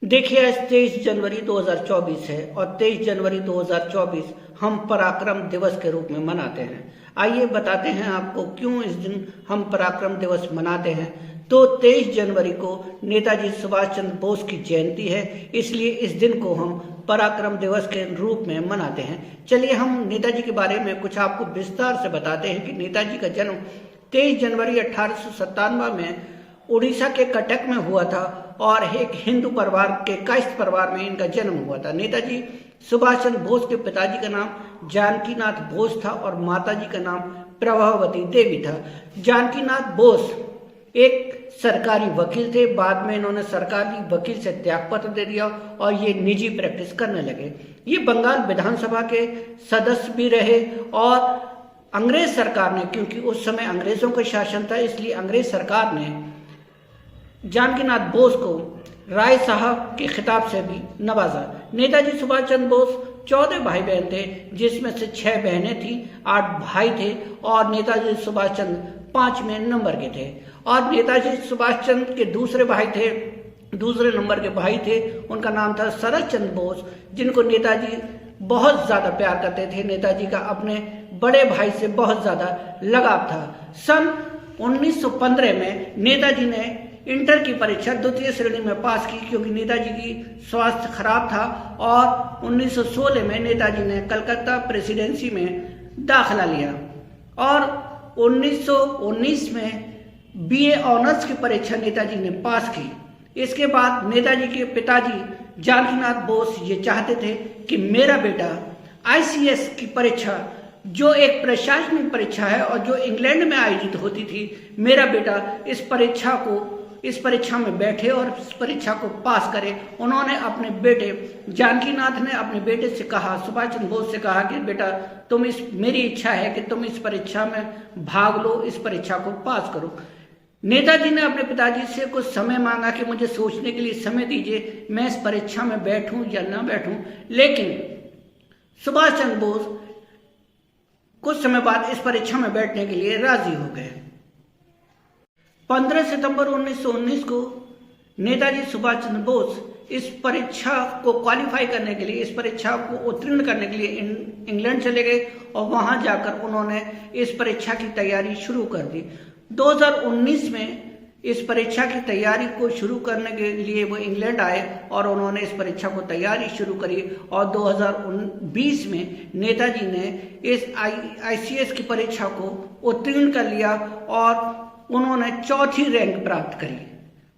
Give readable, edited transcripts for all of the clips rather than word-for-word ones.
देखिए, आज 23 जनवरी 2024 है और 23 जनवरी 2024 हम पराक्रम दिवस के रूप में मनाते हैं। आइए बताते हैं आपको क्यों इस दिन हम पराक्रम दिवस मनाते हैं। तो 23 जनवरी को नेताजी सुभाष चंद्र बोस की जयंती है, इसलिए इस दिन को हम पराक्रम दिवस के रूप में मनाते हैं। चलिए हम नेताजी के बारे में कुछ आपको विस्तार से बताते हैं कि नेताजी का जन्म 23 जनवरी 1897 में उड़ीसा के कटक में हुआ था और एक हिंदू परिवार के कायस्थ परिवार में इनका जन्म हुआ था। नेताजी सुभाष चंद्र बोस के पिताजी का नाम जानकीनाथ बोस था और माताजी का नाम प्रभावती देवी था। जानकीनाथ बोस एक सरकारी वकील थे, बाद में इन्होंने सरकारी वकील से त्यागपत्र दे दिया और ये निजी प्रैक्टिस करने लगे। ये बंगाल विधानसभा के सदस्य भी रहे और अंग्रेज सरकार ने, क्योंकि उस समय अंग्रेजों का शासन था, इसलिए अंग्रेज सरकार ने जानकीनाथ बोस को राय साहब के खिताब से भी नवाजा। नेताजी सुभाष चंद्र बोस 14 भाई बहन थे, जिसमें से 6 बहनें थी, 8 भाई थे और नेताजी सुभाष चंद्र 5वें नंबर के थे। और नेताजी सुभाष चंद्र के दूसरे नंबर के भाई थे, उनका नाम था शरद चंद्र बोस, जिनको नेताजी बहुत ज्यादा प्यार करते थे। नेताजी का अपने बड़े भाई से बहुत ज्यादा लगाव था। सन 1915 में नेताजी ने इंटर की परीक्षा द्वितीय श्रेणी में पास की, क्योंकि नेताजी की स्वास्थ्य खराब था। और 1916 में नेताजी ने कलकत्ता प्रेसिडेंसी में दाखिला लिया और 1919 में बीए ऑनर्स की परीक्षा नेताजी ने पास की। इसके बाद नेताजी के पिताजी जानकीनाथ बोस ये चाहते थे कि मेरा बेटा आईसीएस की परीक्षा, जो एक प्रशासनिक परीक्षा है और जो इंग्लैंड में आयोजित होती थी, मेरा बेटा इस परीक्षा में बैठे और इस परीक्षा को पास करे। उन्होंने अपने बेटे जानकीनाथ ने अपने बेटे से कहा, सुभाष चंद्र बोस से कहा कि बेटा मेरी इच्छा है कि तुम इस परीक्षा में भाग लो, इस परीक्षा को पास करो। नेताजी ने अपने पिताजी से कुछ समय मांगा कि मुझे सोचने के लिए समय दीजिए, मैं इस परीक्षा में बैठूं या ना बैठूं। लेकिन सुभाष चंद्र बोस कुछ समय बाद इस परीक्षा में बैठने के लिए राजी हो गए। 15 सितंबर 1919 को नेताजी सुभाष चंद्र बोस इस परीक्षा को क्वालिफाई करने के लिए, इस परीक्षा को उत्तीर्ण करने के लिए इंग्लैंड चले गए और वहां जाकर उन्होंने इस परीक्षा की तैयारी शुरू कर दी। 2019 में इस परीक्षा की तैयारी को शुरू करने के लिए वो इंग्लैंड आए और उन्होंने इस परीक्षा को तैयारी शुरू करी और 2020 में नेताजी ने इस आईसीएस की परीक्षा को उत्तीर्ण कर लिया और उन्होंने 4थी रैंक प्राप्त करी।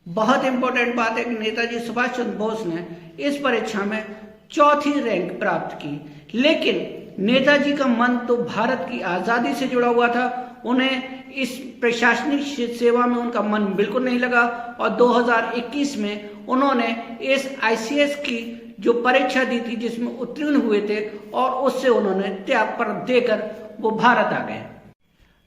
बहुत इंपॉर्टेंट बात है कि नेताजी सुभाष चंद्र बोस ने इस परीक्षा में 4थी रैंक प्राप्त की। लेकिन नेताजी का मन तो भारत की आज़ादी से जुड़ा हुआ था, उन्हें इस प्रशासनिक सेवा में उनका मन बिल्कुल नहीं लगा और 2021 में उन्होंने इस आईसीएस की जो परीक्षा दी थी, जिसमें उत्तीर्ण हुए थे, और उससे उन्होंने त्यागपत्र देकर वो भारत आ गए।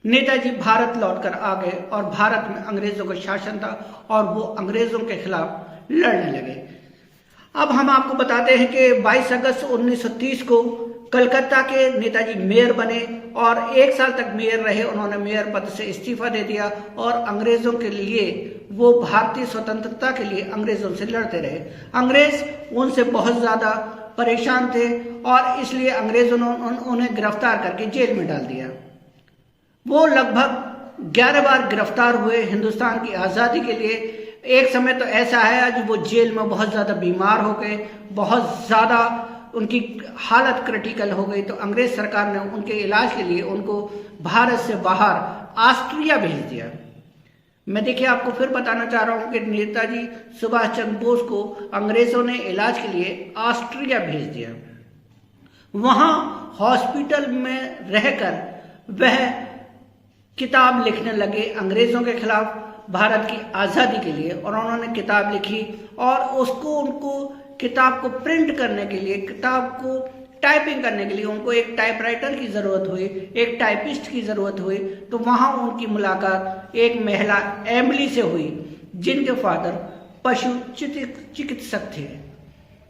नेताजी भारत लौटकर आ गए और भारत में अंग्रेजों का शासन था और वो अंग्रेजों के खिलाफ लड़ने लगे। अब हम आपको बताते हैं कि 22 अगस्त 1930 को कलकत्ता के नेताजी मेयर बने और 1 साल तक मेयर रहे। उन्होंने मेयर पद से इस्तीफा दे दिया और अंग्रेजों के लिए, वो भारतीय स्वतंत्रता के लिए अंग्रेजों से लड़ते रहे। अंग्रेज उनसे बहुत ज्यादा परेशान थे और इसलिए अंग्रेजों ने उन्हें गिरफ्तार करके जेल में डाल दिया। वो लगभग 11 बार गिरफ्तार हुए हिंदुस्तान की आज़ादी के लिए। एक समय तो ऐसा आया कि वो जेल में बहुत ज़्यादा बीमार हो गए, बहुत ज़्यादा उनकी हालत क्रिटिकल हो गई, तो अंग्रेज सरकार ने उनके इलाज के लिए उनको भारत से बाहर ऑस्ट्रिया भेज दिया। मैं देखिए आपको फिर बताना चाह रहा हूँ कि नेताजी सुभाष चंद्र बोस को अंग्रेज़ों ने इलाज के लिए ऑस्ट्रिया भेज दिया। वहाँ हॉस्पिटल में रहकर वह किताब लिखने लगे अंग्रेजों के खिलाफ, भारत की आज़ादी के लिए, और उन्होंने किताब लिखी और उनको किताब को प्रिंट करने के लिए, किताब को टाइपिंग करने के लिए उनको एक टाइपराइटर की ज़रूरत हुई, एक टाइपिस्ट की ज़रूरत हुई। तो वहाँ उनकी मुलाकात एक महिला एमिली से हुई, जिनके फादर पशु चिकित्सक थे।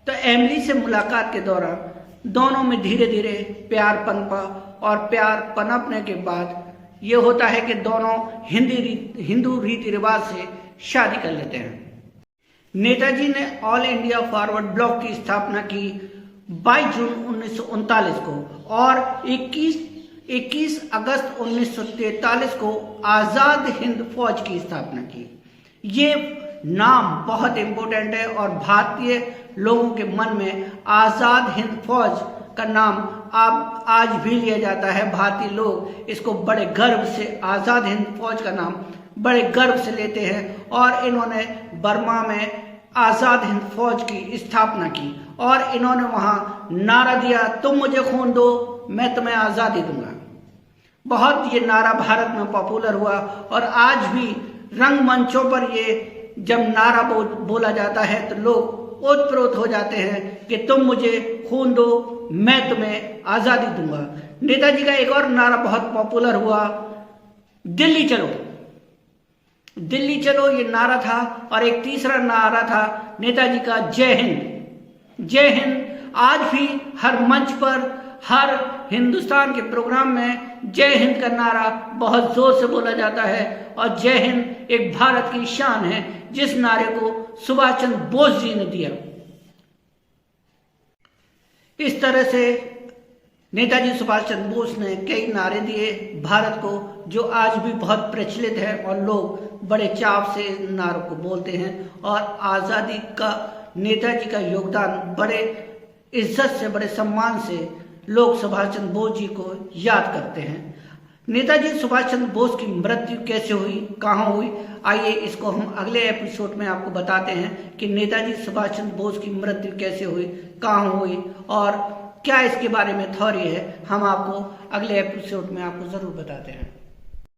तो एमिली से मुलाकात के दौरान दोनों में धीरे धीरे प्यार पनपा और प्यार पनपने के बाद ये होता है कि दोनों हिंदू रीति रिवाज से शादी कर लेते हैं। नेताजी ने ऑल इंडिया फॉरवर्ड ब्लॉक की स्थापना की 22 जून 1939 को और 21 अगस्त 1943 को आजाद हिंद फौज की स्थापना की। ये नाम बहुत इंपॉर्टेंट है और भारतीय लोगों के मन में आजाद हिंद फौज का नाम आज भी लिया जाता है। भारतीय लोग इसको बड़े गर्व से, आजाद हिंद फौज का नाम बड़े गर्व से लेते हैं और इन्होंने बर्मा में आजाद हिंद फौज की स्थापना की और इन्होंने वहां नारा दिया, तुम मुझे खून दो मैं तुम्हें आजादी दूंगा। बहुत ये नारा भारत में पॉपुलर हुआ और आज भी रंगमंचों पर ये जब नारा बोला जाता है तो लोग ओतप्रोत हो जाते हैं कि तुम मुझे खून दो मैं तुम्हें आजादी दूंगा। नेताजी का एक और नारा बहुत पॉपुलर हुआ, दिल्ली चलो। दिल्ली चलो ये नारा था और एक तीसरा नारा था नेताजी का जय हिंद। जय हिंद आज भी हर मंच पर, हर हिंदुस्तान के प्रोग्राम में जय हिंद का नारा बहुत जोर से बोला जाता है और जय हिंद एक भारत की शान है जिस नारे को सुभाष चंद्र बोस जी ने दिया। इस तरह से नेताजी सुभाष चंद्र बोस ने कई नारे दिए भारत को जो आज भी बहुत प्रचलित है और लोग बड़े चाव से नारों को बोलते हैं और आज़ादी का नेताजी का योगदान बड़े इज्जत से, बड़े सम्मान से लोग सुभाष चंद्र बोस जी को याद करते हैं। नेताजी सुभाष चंद्र बोस की मृत्यु कैसे हुई, कहाँ हुई, आइए इसको हम अगले एपिसोड में आपको बताते हैं कि नेताजी सुभाष चंद्र बोस की मृत्यु कैसे हुई, कहाँ हुई और क्या इसके बारे में थ्योरी है। हम आपको अगले एपिसोड में आपको जरूर बताते हैं।